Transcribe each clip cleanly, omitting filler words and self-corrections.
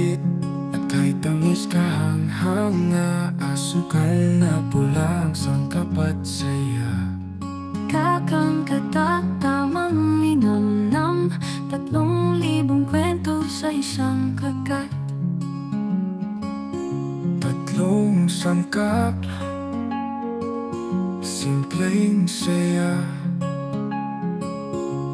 Malakit at kahit tamis kahanghang na asukal na pulang sangkap at saya. Kakang katatamang linamnam, 3,000 kwento sa isang kagat. 3 sangkap, simpleng saya.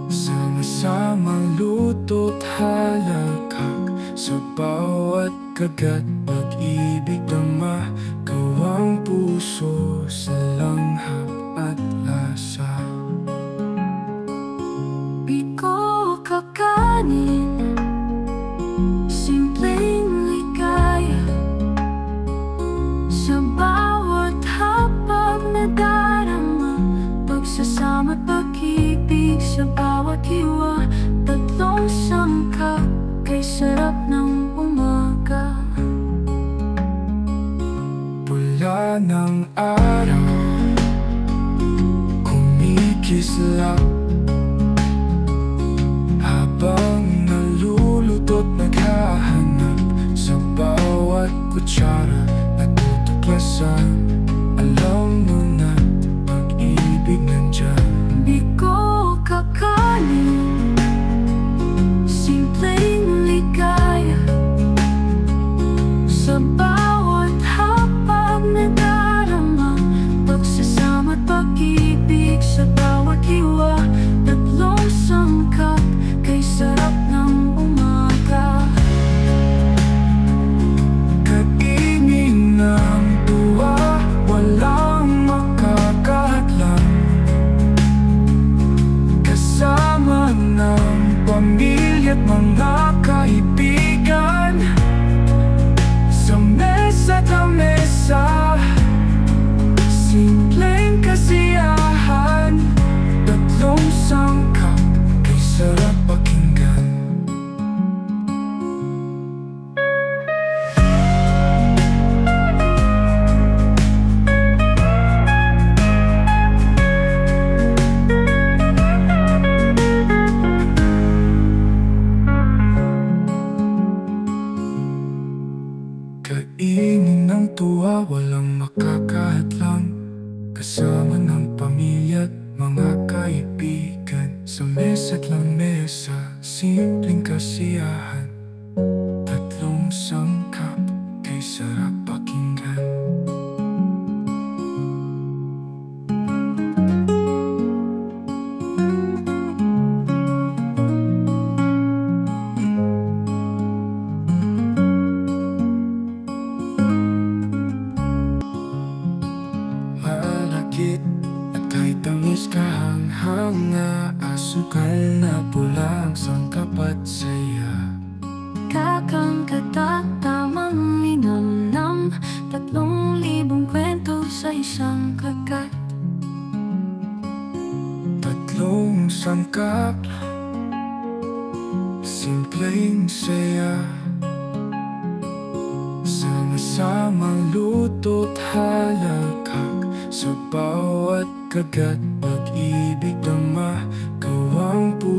Sama-samang luto't halakak, sa bawat kagat pag-ibig dama, gawang puso sa langhap at lasa. Biko Kakanin, simpleng ligaya. Sa bawat hapag nadarama, pagsasama't pag-ibig sa bawat hiwa. 3 sangkap, kay sarap ng umaga. Pula ng araw, kumikislap, habang naluluto't naghahanap, sa bawat kutsara natutuklasan. Alam mo na't pag-ibig nandyan. Biko Kakanin, simpleng ligaya. Sa bawat hapag nadarama, pagsasama't pag-ibig sa bawat hiwa. 3 sangkap, kay sarap ng umaga. Kainin ng tuwa, walang makakahadlang, kasama ng pamilya't mga kaibigan. Sa mesa't lamesa, simpleng kasiyahan. 3 sangkap, kay sarap pakinggan. Kainin ng tuwa, walang makakahadlang, kasama ng pamilya't mga kaibigan. Sa mesa't lamesa, simpleng kasiyahan. 3 sangkap, kay sarap pakinggan. Malakit at kahit tamis kahanghang na asukal na pulang sangkap at saya. Kakang katatamang linamnam, 3,000 kwento sa isang kagat. 3 sangkap, simpleng saya. Sama-samang luto't halakak, sa bawat kagat pag-ibig dama, gawang puso